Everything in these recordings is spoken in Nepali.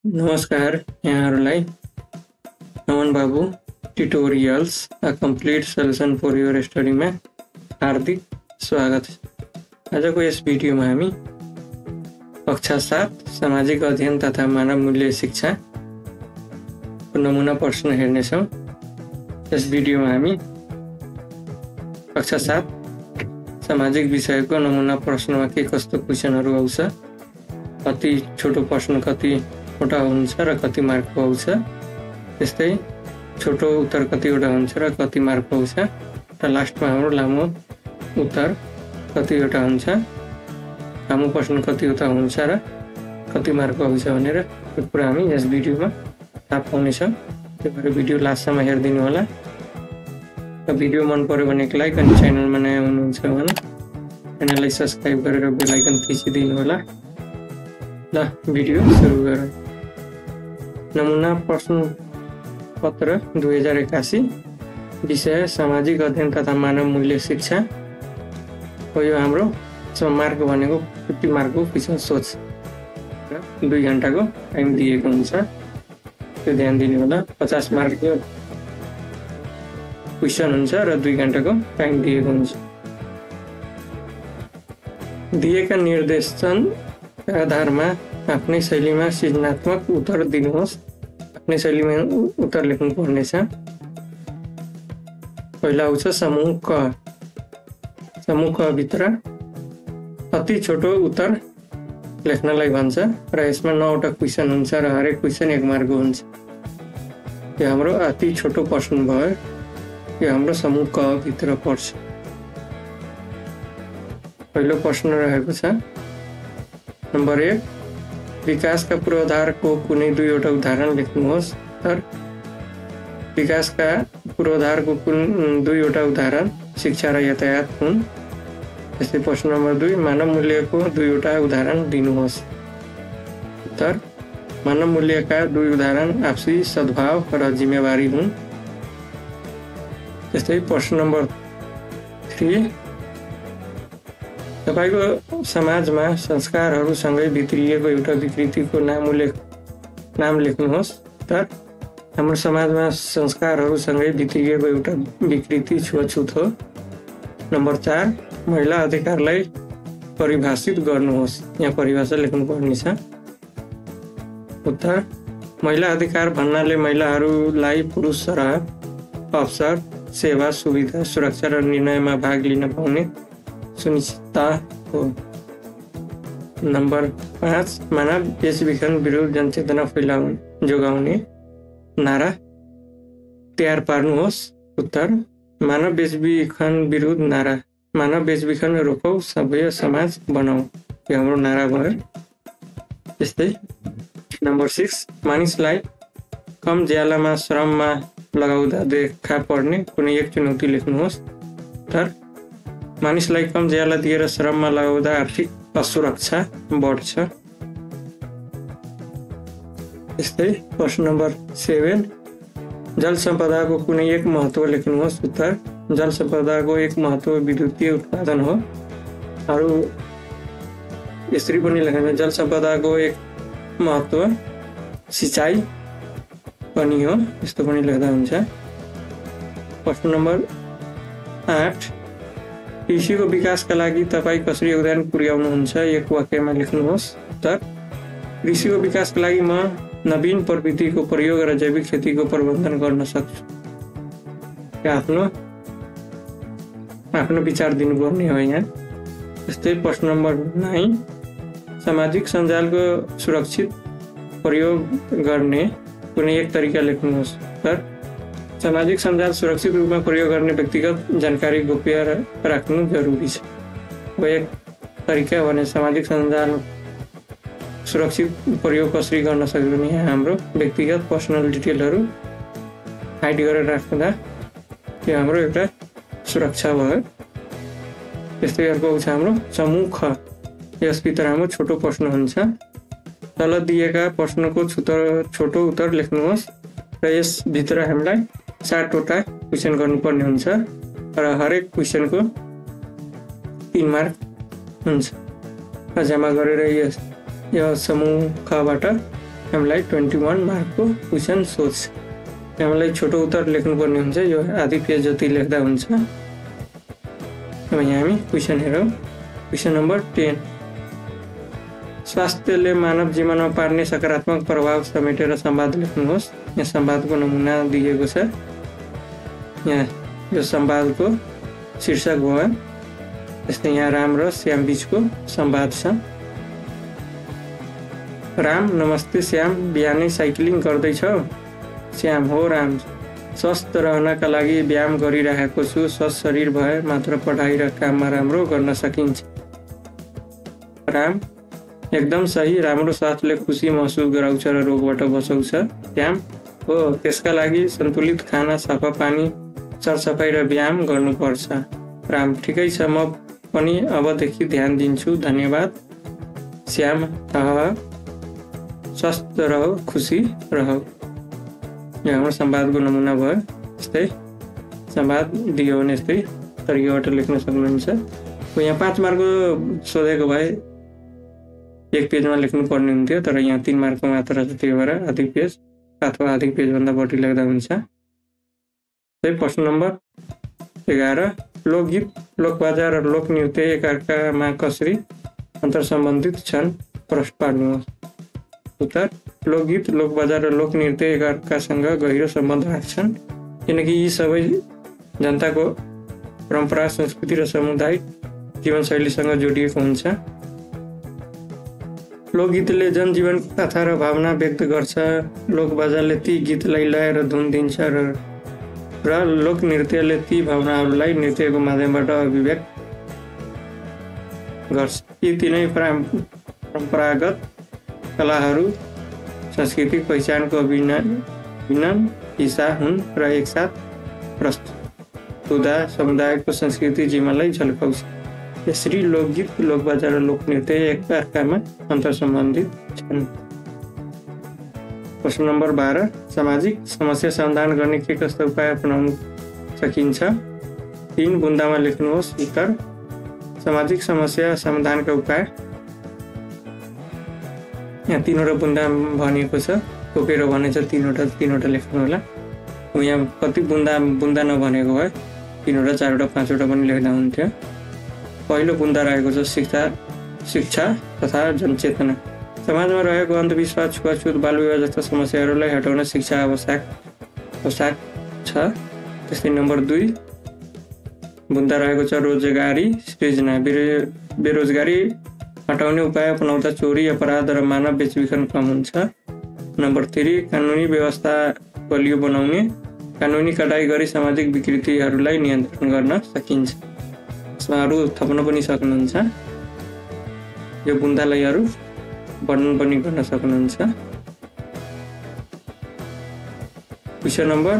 नमस्कार यहाँहरूलाई Naman Babu tutorials a complete solution for your स्टडीमा हार्दिक स्वागत छ। आजको यस भिडियोमा हामी कक्षा 7 सामाजिक अध्ययन तथा मानव मूल्य शिक्षा नमुना प्रश्न हेर्नेछौँ। यस भिडियोमा हामी कक्षा 7 सामाजिक विषयको नमुना प्रश्नमा के कस्तो क्वेशनहरू आउँछ, कति छोटो प्रश्न कतिवटा हुन्छ र कति मार्कको आउँछ, त्यस्तै छोटो उत्तर कतिवटा हुन्छ र कति मार्कको आउँछ, र लास्टमा हाम्रो लामो उत्तर कतिवटा हुन्छ, लामो प्रश्न कतिवटा हुन्छ र कति मार्कको आउँछ भनेर यो कुरा हामी यस भिडियोमा थाहा पाउनेछौँ। त्यही भएर भिडियो लास्टसम्म हेरिदिनु होला। र भिडियो मन पर्यो भने लाइक अनि च्यानलमा नयाँ हुनुहुन्छ भने च्यानललाई सब्स्क्राइब गरेर बेल आइकन थिचिदिनु होला। ल भिडियो सुरु गरौँ। नमुना प्रश्न पत्र 2081 विषय सामाजिक अध्ययन तथा मानव मूल्य शिक्षा हो। यो हाम्रो मार्क भनेको 50 मार्कको क्वेशन सोच र 2 घण्टाको टाइम दिएको हुन्छ, त्यो ध्यान दिनु होला। 50 मार्कको क्वेशन हुन्छ र 2 घण्टाको टाइम दिएको हुन्छ। दिएका निर्देशन आधारमा आफ्नै शैलीमा सृजनात्मक उत्तर दिनुहोस्। आफ्नै शैलीमा उत्तर लेख्नु पर्नेछ। पहिला आउँछ समूह क। समूह क भित्र अति छोटो उत्तर लेख्नलाई भन्छ र यसमा 9वटा क्वेशन हुन्छ र हरेक क्वेशन 1 मार्कको हुन्छ। यो हाम्रो अति छोटो प्रश्न भयो। यो हाम्रो समूह क भित्र पर्छ। पहिलो प्रश्न रहेको छ नम्बर 1, विकासका पूर्वाधारको कुनै 2वटा उदाहरण लेख्नुहोस्। तर विकासका पूर्वाधारको कुन 2वटा उदाहरण शिक्षा र यातायात हुन्। त्यस्तै प्रश्न नम्बर 2, मानव मूल्यको 2वटा उदाहरण दिनुहोस्। उत्तर, मानव मूल्यका 2 उदाहरण आपसी सद्भाव र जिम्मेवारी हुन्। त्यस्तै प्रश्न नम्बर 3, तपाईको समाजमा संस्कारहरूसँगै भित्रिएको एउटा विकृतिको नाम लेख्नुहोस्। तर हाम्रो समाजमा संस्कारहरूसँगै भित्रिएको एउटा विकृति छुवाछुत हो। नम्बर 4, महिला अधिकारलाई परिभाषित गर्नुहोस्। यहाँ परिभाषा लेख्नुपर्ने छ। उत्तर, महिला अधिकार भन्नाले महिलाहरूलाई पुरुष सरह अवसर, सेवा, सुविधा, सुरक्षा र निर्णयमा भाग लिन पाउने सुनिश्चितता हो। नम्बर 5, मानव बेचबिखन विरुद्ध जनचेतना जोगाउने नारा तयार पार्नुहोस्। उत्तर, मानव बेचबिखन विरुद्ध नारा, मानव बेचबिखन रोकौ, सभ्य समाज बनाऊ, यो हाम्रो नारा भयो। त्यस्तै नम्बर 6, मानिसलाई कम ज्यालामा श्रममा लगाउँदा देखा पर्ने कुनै एक चुनौती लेख्नुहोस्। तर मानिसलाई कम ज्याला दिएर श्रममा लगाउँदा आर्थिक असुरक्षा बढ्छ। त्यस्तै प्रश्न नम्बर 7, जल सम्पदाको कुनै एक महत्त्व लेख्नुहोस्। उत्तर, जल सम्पदाको एक महत्त्व विद्युतीय उत्पादन हो। अरू यसरी पनि लेख्नु, जल सम्पदाको एक महत्त्व सिँचाइ पनि हो, यस्तो पनि लेख्दा हुन्छ। प्रश्न नम्बर 8, कृषिको विकासका लागि तपाईँ कसरी योगदान पुर्याउनुहुन्छ, एक वाक्यमा लेख्नुहोस्। तर कृषिको विकासका लागि म नवीन प्रविधिको प्रयोग र जैविक खेतीको प्रबन्धन गर्न सक्छु। आफ्नो विचार दिनुपर्ने हो यहाँ। त्यस्तै प्रश्न नम्बर 9, सामाजिक सञ्जालको सुरक्षित प्रयोग गर्ने कुनै एक तरिका लेख्नुहोस्। तर सामाजिक सञ्जाल सुरक्षित रूपमा प्रयोग गर्ने व्यक्तिगत जानकारी गोप्य राख्नु जरुरी छ। एक तरिका भने सामाजिक सञ्जाल सुरक्षित प्रयोग कसरी गर्न सक्यो भने यहाँ हाम्रो व्यक्तिगत पर्सनल डिटेलहरू हाइड गरेर राख्दा त्यो हाम्रो एउटा सुरक्षा भयो। त्यस्तै अर्को आउँछ हाम्रो समूह ख। यसभित्र हाम्रो छोटो प्रश्न हुन्छ। तल दिएका प्रश्नको छोटो उत्तर लेख्नुहोस् र यसभित्र हामीलाई 7वटा क्वेशन गर्नुपर्ने हुन्छ र हरेक क्वेशनको 3 मार्क हुन्छ। जम्मा गरेर यो समूह खबाट हामीलाई 21 मार्कको क्वेसन सोध्छ। हामीलाई छोटो उत्तर लेख्नुपर्ने हुन्छ, यो आधी पेज जति लेख्दा हुन्छ। अब यहाँ हामी क्वेसन हेरौँ। क्वेसन नम्बर 10, स्वास्थ्यले मानव जीवनमा पार्ने सकारात्मक प्रभाव समेटेर संवाद लेख्नुहोस्। यहाँ संवादको नमुना दिएको छ। यहाँ यो संवादको शीर्षक भयो। जस्तै यहाँ राम र श्याम बीचको संवाद छ। राम, नमस्ते श्याम, बिहानै साइक्लिङ गर्दैछौ? श्याम, हो राम, स्वस्थ रहनका लागि व्यायाम गरिरहेको छु। स्वस्थ शरीर भए मात्र पढाइ र काममा राम्रो गर्न सकिन्छ। राम, एकदम सही, राम्रो स्वास्थ्यले खुसी महसुस गराउँछ र रोगबाट बचाउँछ। श्याम, हो, त्यसका लागि सन्तुलित खाना, सफा पानी, सरसफाइ र व्यायाम गर्नुपर्छ। राम, ठिकै छ, म पनि अबदेखि ध्यान दिन्छु, धन्यवाद। श्याम, स्वस्थ रहो, खुसी रहो। यो हाम्रो संवादको नमुना भयो। यस्तै संवाद दियो भने यस्तै तरिकाबाट लेख्न सक्नुहुन्छ। यहाँ 5 मार्कको सोधेको भए 1 पेजमा लेख्नु पर्ने हुन्थ्यो, तर यहाँ 3 मार्कको मात्र छ, त्यही भएर आधी पेज अथवा आधी पेजभन्दा बढी लेख्दा हुन्छ। प्रश्न नम्बर 11, लोकगीत, लोकबाजा र लोकनृत्य एकअर्कामा कसरी अन्तर्सम्बन्धित छन्? प्रश्न पार्नुहोस्। उत्तर, लोकगीत, लोकबाजा र लोकनृत्य एकअर्कासँग गहिरो सम्बन्ध राख्छन्, किनकि यी सबै जनताको परम्परा, संस्कृति र सामुदायिक जीवनशैलीसँग जोडिएको हुन्छ। लोकगीतले जनजीवनको कथा र भावना व्यक्त गर्छ। लोकबाजाले ती गीतलाई लय र धुन दिन्छ र लोकनृत्यले ती भावनाहरूलाई नृत्यको माध्यमबाट अभिव्यक्त गर्छ। यी तीनै परम्परागत कलाहरू सांस्कृतिक पहिचानको अभिन्न हिस्सा हुन् र एकसाथ प्रस्तुत हुँदा समुदायको संस्कृति जीवनलाई झल्काउँछ। यसरी लोकगीत, लोकबाजा र लोकनृत्य एकअर्कामा अन्तर्सम्बन्धित छन्। प्रश्न नम्बर 12, सामाजिक समस्या समाधान गर्ने के कस्ता उपाय अपनाउन सकिन्छ? 3 बुन्दामा लेख्नुहोस्। उत्तर, सामाजिक समस्या समाधानका उपाय। यहाँ 3वटा बुन्दा भनेको छ, तोकेर भनेछ 3वटा लेख्नु होला। यहाँ कति बुन्दा नभनेको भए 3वटा, 4वटा, 5वटा पनि लेख्दा हुन्थ्यो। पहिलो बुन्दा रहेको छ शिक्षा तथा जनचेतना। समाजमा रहेको अन्धविश्वास, छुवाछुत, बालविवाह जस्ता समस्याहरूलाई हटाउन शिक्षा आवश्यक छ। त्यस्तै नम्बर 2 बुन्दा रहेको छ रोजगारी सृजना। बेरोजगारी हटाउने उपाय अपनाउँदा चोरी, अपराध र मानव बेचबिखन कम हुन्छ। नम्बर 3 कानुनी व्यवस्था बलियो बनाउने। कानुनी कडाइ गरी सामाजिक विकृतिहरूलाई नियन्त्रण गर्न सकिन्छ। यसमा अरू थप्न पनि सक्नुहुन्छ। यो बुन्दालाई अरू वर्णन पनि गर्न सक्नुहुन्छ। क्वेसन नम्बर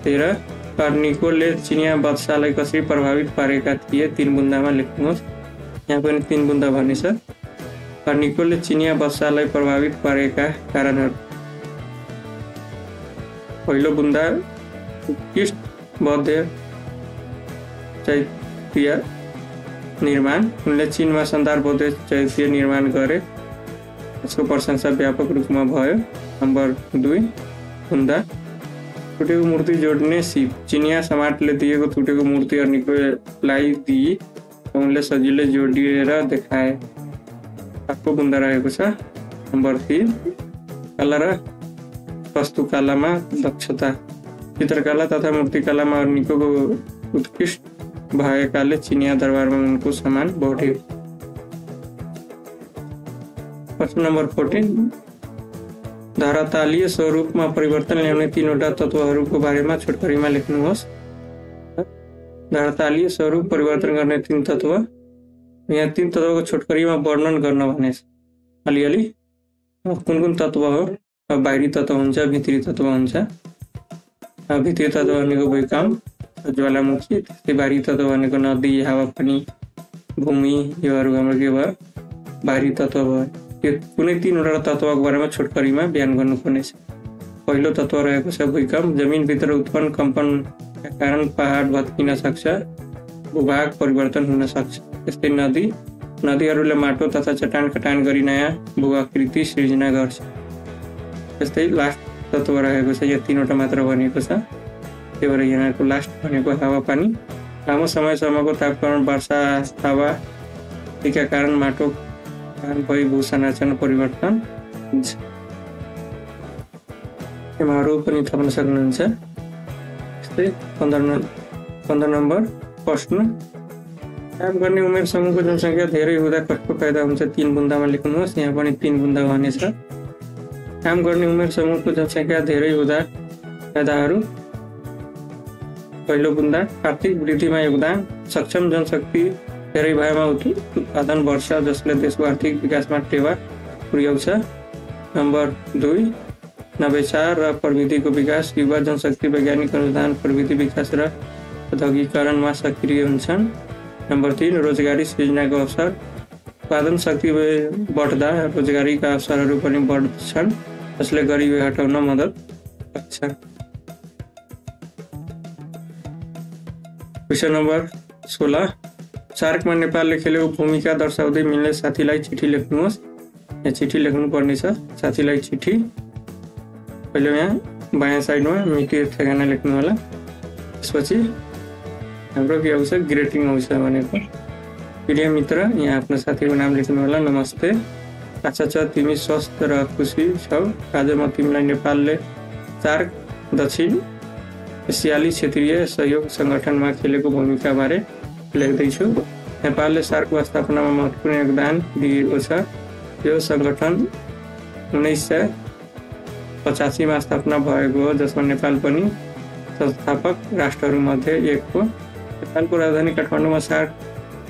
13, कार्निकोले चिनिया बादशाहलाई कसरी प्रभावित पारेका थिए? 3 बुन्दामा लेख्नुहोस्। यहाँ पनि 3 बुन्दा भनेछ। कार्निकोले चिनिया बादशाहलाई प्रभावित पारेका कारणहरू। पहिलो बुन्दा, उत्कृष्ट बौद्ध चैत्य निर्माण। उनले चीनमा शानदार बौद्ध चैत्य निर्माण गरे, यसको प्रशंसा व्यापक रूपमा भयो। नम्बर 2 बुन्दा, टुटेको मूर्ति जोड्ने सिप। चिनिया समाटले दिएको टुटेको मूर्ति कार्निकोलाई दिए, उनले सजिलै जोडिएर देखाए। अर्को बुन्दा रहेको छ। नम्बर 3 कला र वास्तुकलामा दक्षता। चित्रकला तथा मूर्तिकलामा कार्निकोको उत्कृष्ट भएकाले चिनिया दरबारमा उनको सम्मान बढ्यो। प्रश्न नम्बर 14, धरातलीय स्वरूपमा परिवर्तन ल्याउने 3वटा तत्त्वहरूको बारेमा छोटकरीमा लेख्नुहोस्। धरातलीय स्वरूप परिवर्तन गर्ने 3 तत्त्व। यहाँ 3 तत्त्वको छोटकरीमा वर्णन गर्न भनेछ। अलिअलि कुन तत्त्व हो? बाहिरी तत्त्व हुन्छ, भित्री तत्त्व हुन्छ। भित्री तत्त्व भनेको भूकम्प, ज्वालामुखी। त्यस्तै बाहिरी तत्त्व भनेको नदी, हावापानी, भूमि। योहरू हाम्रो के भयो? बाहिरी तत्त्व भयो। यो कुनै 3वटा तत्त्वको बारेमा छोटकरीमा बयान गर्नुपर्नेछ। पहिलो तत्त्व रहेको छ भूकम्प। जमिनभित्र उत्पन्न कम्पनका कारण पहाड भत्किन सक्छ, भूभाग परिवर्तन हुन सक्छ। त्यस्तै नदीहरूले माटो तथा चट्टान खटान गरी नयाँ भूआकृति सृजना गर्छ। त्यस्तै लास्ट तत्त्व रहेको छ, यो 3वटा मात्र भनेको छ। त्यही भएर यहाँको लास्ट भनेको हावापानी। लामो समयसम्मको तापक्रम, वर्षा, हावाका कारण माटो भई भू संरचना परिवर्तन हुन्छ। यहाँहरू पनि थप्न सक्नुहुन्छ। त्यस्तै 15 नम्बर प्रश्न, काम गर्ने उमेर समूहको जनसङ्ख्या धेरै हुँदा कस्तो फाइदा हुन्छ? 3 बुन्दामा लेख्नुहोस्। यहाँ पनि 3 बुन्दा भनेछ। काम गर्ने उमेर समूहको जनसङ्ख्या धेरै हुँदा फाइदाहरू: पहिलो बुन्दा, आर्थिक वृद्धिमा योगदान। सक्षम जनशक्ति धेरै भएमा उत्पादन बढ्छ, जसले देशको आर्थिक विकासमा टेवा पुर्याउँछ। नम्बर 2, नवाचार र प्रविधिको विकास। युवा जनशक्ति वैज्ञानिक अनुसन्धान, प्रविधि विकास र औद्योगिकरणमा सक्रिय हुन्छन्। नम्बर 3, रोजगारी सृजनाको अवसर। उत्पादन शक्ति बढ्दा रोजगारीका अवसरहरू पनि बढ्छन्, जसले गरिबी हटाउन मद्दत गर्छ। क्वेसन नम्बर 16, सार्कमा नेपालले खेलेको भूमिका दर्शाउँदै मिल्ने साथीलाई चिठी लेख्नुहोस्। यहाँ चिठी लेख्नुपर्ने छ, साथीलाई चिठी। पहिलो यहाँ बायाँ साइडमा मिति ठेगाना लेख्नु होला। त्यसपछि हाम्रो के आउँछ? ग्रेटिङ आउँछ भनेको। प्रिय मित्र, यहाँ आफ्नो साथीको नाम लेख्नु होला। नमस्ते, आशा छ तिमी स्वस्थ र खुसी छौ। आज म तिमीलाई नेपालले सार्क दक्षिण एसियाली क्षेत्रीय सहयोग सङ्गठनमा खेलेको भूमिका बारे लेख्दैछु। नेपालले सार्क स्थापनामा महत्त्वपूर्ण योगदान दिएको छ। यो सङ्गठन 1985 मा स्थापना भएको हो, जसमा नेपाल पनि संस्थापक राष्ट्रहरूमध्ये एक हो। नेपालको राजधानी काठमाडौँमा सार्क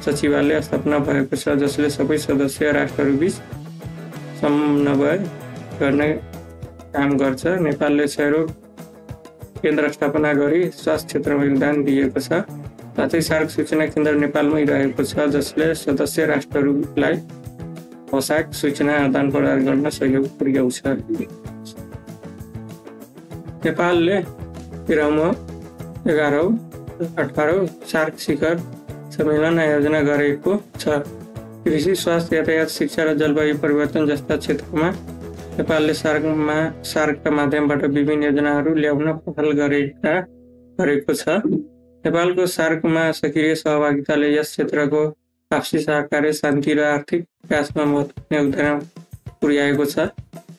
सचिवालय स्थापना भएको छ, जसले सबै सदस्य राष्ट्रहरूबीच समन्वय गर्ने काम गर्छ। नेपालले क्षयरोग केन्द्र स्थापना गरी स्वास्थ्य क्षेत्रमा योगदान दिएको छ। साथै सार्क सूचना केन्द्र नेपालमै रहेको छ, जसले सदस्य राष्ट्रहरूलाई आवश्यक सूचना आदान प्रदान गर्न सहयोग पुर्याउँछ। नेपालले 13औं, 11औं, 18औं सार्क शिखर सम्मेलन आयोजना गरेको छ। कृषि, स्वास्थ्य, यातायात, शिक्षा र जलवायु परिवर्तन जस्ता क्षेत्रमा नेपालले सार्कका माध्यमबाट विभिन्न योजनाहरू ल्याउन पहल गरेको छ। नेपालको सार्कमा सक्रिय सहभागिताले यस क्षेत्रको आपसी सहकार्य, शान्ति र आर्थिक विकासमा महत्त्वपूर्ण योगदान पुर्याएको छ।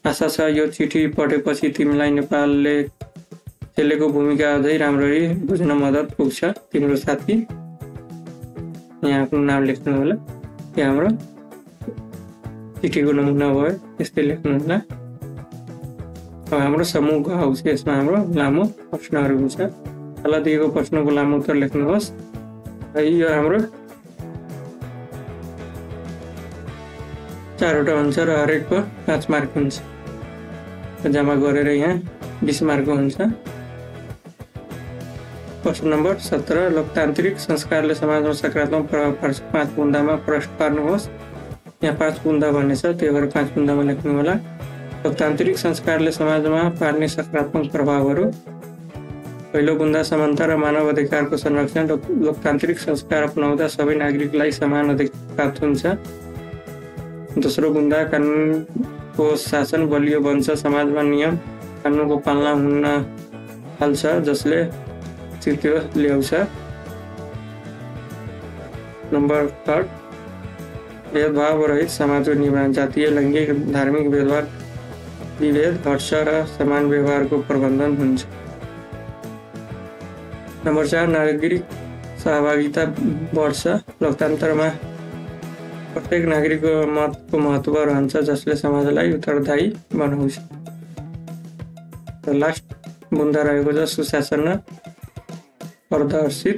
आशा छ यो चिठी पढेपछि तिमीलाई नेपालले खेलेको भूमिका अझै राम्ररी बुझ्न मद्दत पुग्छ। तिम्रो साथी, यहाँ आफ्नो नाम लेख्नु होला। यो हाम्रो चिठीको नमुना भयो, यस्तै लेख्नु होला। अब हाम्रो समूहको आउँछ। यसमा हाम्रो लामो प्रश्नहरू हुन्छ। तल दिएको प्रश्नको लामो उत्तर लेख्नुहोस्। यो हाम्रो 4वटा हुन्छ र हरेकको 5 मार्क हुन्छ। जम्मा गरेर यहाँ 20 मार्क हुन्छ। प्रश्न नम्बर 17, लोकतान्त्रिक संस्कारले समाजमा सकारात्मक प्रभाव पार्छ। 5 बुन्दामा प्रश्न पार्नुहोस्। यहाँ 5 बुन्दा भन्ने छ, त्यही भएर 5 बुन्दामा लेख्नु होला। लोकतान्त्रिक संस्कारले समाजमा पार्ने सकारात्मक प्रभावहरू: पहिलो बुन्दा, समानता र मानव अधिकारको संरक्षण। लोकतान्त्रिक संस्कार अपनाउँदा सबै नागरिकलाई समान अधिकार प्राप्त हुन्छ। दोस्रो बुन्दा, कानुनको शासन बलियो बन्छ। समाजमा नियम कानुनको पालना हुन थाल्छ, जसले स्थिति ल्याउँछ। नम्बर 3, भेदभाव रहित समाजको निर्माण। जातीय, लैङ्गिक, धार्मिक विभेद हट्छ र समान व्यवहारको प्रबन्धन हुन्छ। नम्बर 4, नागरिक सहभागिता बढ्छ। लोकतन्त्रमा प्रत्येक नागरिकको मतको महत्त्व रहन्छ, जसले समाजलाई उत्तरदायी बनाउँछ। लास्ट बुन्दा रहेको छ सुशासन र पारदर्शी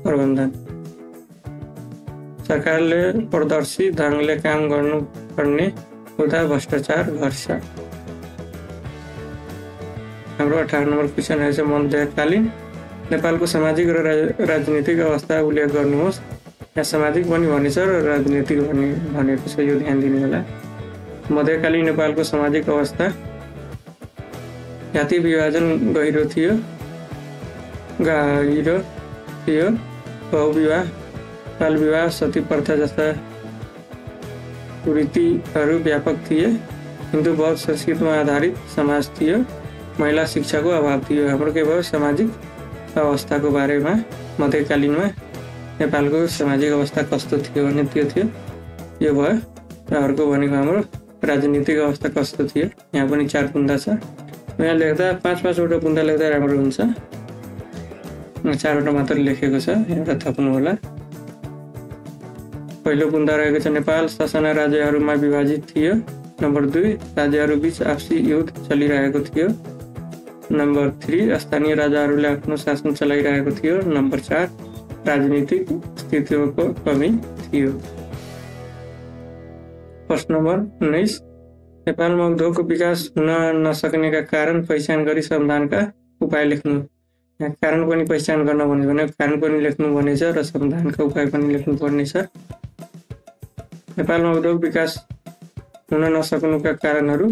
प्रबन्धन। सरकारले पारदर्शी ढङ्गले काम गर्नुपर्ने हुँदा भ्रष्टाचार घट्छ। हाम्रो 18 नम्बर क्वेसन रहेछ मध्यकालीन नेपालको सामाजिक र राजनीतिक अवस्था उल्लेख गर्नुहोस्। यहाँ सामाजिक पनि भनेछ र राजनीतिक पनि भनेको छ, यो ध्यान दिनु होला। मध्यकालीन नेपालको सामाजिक अवस्था: जाति विभाजन गहिरो थियो, बहुविवाह, बालविवाह, सती प्रथा जस्ता कुरीतिहरू व्यापक थिए। हिन्दू बौद्ध संस्कृतिमा आधारित समाज थियो, महिला शिक्षाको अभाव थियो। हाम्रो के भयो, सामाजिक अवस्थाको बारेमा मध्यकालीनमा नेपालको सामाजिक अवस्था कस्तो थियो भने त्यो थियो, यो भयो। र अर्को भनेको हाम्रो राजनीतिक अवस्था कस्तो थियो, यहाँ पनि 4 बुन्दा छ। यहाँ लेख्दा 5-5वटा बुन्दा लेख्दा राम्रो हुन्छ, 4वटा मात्र लेखेको छ, एउटा थप्नु होला। पहिलो बुन्दा रहेको छ नेपाल ससाना राज्यहरूमा विभाजित थियो। नम्बर 2 राज्यहरू बीच आपसी युद्ध चलिरहेको थियो। नम्बर 3 स्थानीय राजाहरूले आफ्नो शासन चलाइरहेको थियो। नम्बर 4 राजनीतिक अस्तित्वको कमी थियो। प्रश्न नम्बर 19 नेपालमा उद्योगको विकास हुन नसक्नेका कारण पहिचान गरी समाधानका उपाय लेख्नु। यहाँ कारण पनि पहिचान गर्न भने कारण पनि लेख्नु भनेछ र समाधानका उपाय पनि लेख्नु पर्नेछ। नेपालमा उद्योग विकास हुन नसक्नुका कारणहरू।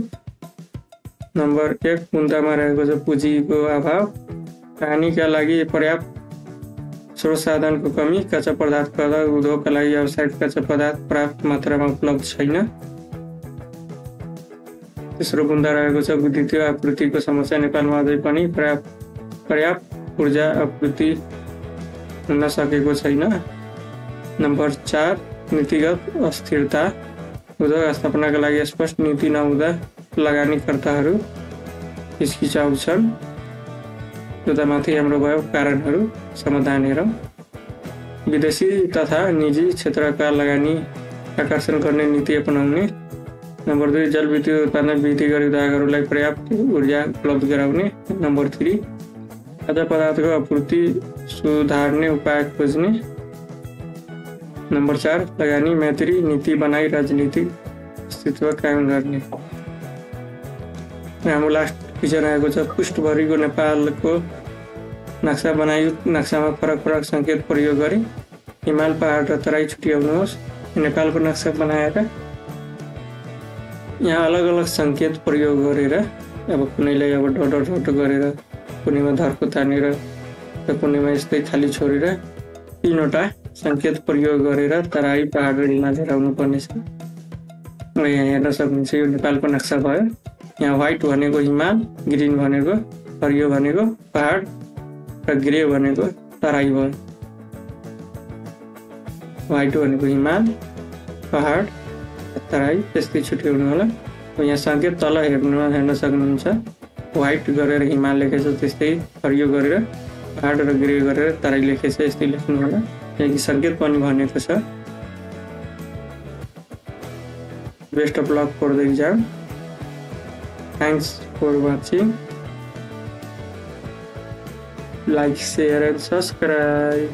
नम्बर 1 बुन्दामा रहेको छ पुँजीको अभाव, हानिका लागि पर्याप्त स्रोत साधनको कमी, कच्चा पदार्थ उद्योगका लागि व्यावसायिक कच्चा पदार्थ पर्याप्त मात्रामा उपलब्ध छैन। तेस्रो बुन्दा रहेको छ विद्युतीय आपूर्तिको समस्या, नेपालमा अझै पनि पर्याप्त ऊर्जा आपूर्ति हुन सकेको छैन। नम्बर 4 नीतिगत अस्थिरता, उद्योग स्थापनाका लागि स्पष्ट नीति नहुँदा लगानीकर्ताहरू हिचकिचाउँछन्। माथि हाम्रो भयो कारणहरू, समाधान हेरौँ। विदेशी तथा निजी क्षेत्रका लगानी आकर्षण गर्ने नीति अपनाउने। नम्बर 2 जलविद्युत उत्पादन वृद्धि गरी उद्योगहरूलाई पर्याप्त ऊर्जा उपलब्ध गराउने। नम्बर 3 कच्चा पदार्थको आपूर्ति सुधार्ने उपाय खोज्ने। नम्बर 4 लगानी मैत्री नीति बनाई राजनीतिक अस्तित्व कायम गर्ने। हाम्रो लास्ट क्वेसन आएको छ पृष्ठभरिको नेपालको नक्सा बनाइयो, नक्सामा फरक सङ्केत प्रयोग गरी हिमाल पहाड र तराई छुट्याउनुहोस्। नेपालको नक्सा बनाएर यहाँ अलग अलग सङ्केत प्रयोग गरेर, अब कुनैलाई अब डट गरेर, कुनैमा धर्को तानेर र कुनैमा यस्तै खाली छोडेर 3वटा सङ्केत प्रयोग गरेर तराई पहाड र हिमाल हेराउनु पर्नेछ। यहाँ हेर्न सक्नुहुन्छ यो नेपालको नक्सा भयो। यहाँ व्हाइट भनेको हिमाल, ग्रिन भनेको हरियो भनेको पहाड र ग्रे भनेको तराई भयो। व्हाइट भनेको हिमाल, पहाड, तराई त्यस्तै छुट्याउनु होला। यहाँ सङ्केत तल हेर्न सक्नुहुन्छ, व्हाइट गरेर हिमाल लेखेछ, त्यस्तै हरियो गरेर पहाड र ग्रे गरेर तराई लेखेछ, यस्तै लेख्नु होला। यहाँ सङ्केत पनि भनेको छ। Best of luck for the exam. Thanks for watching. Like, share and subscribe.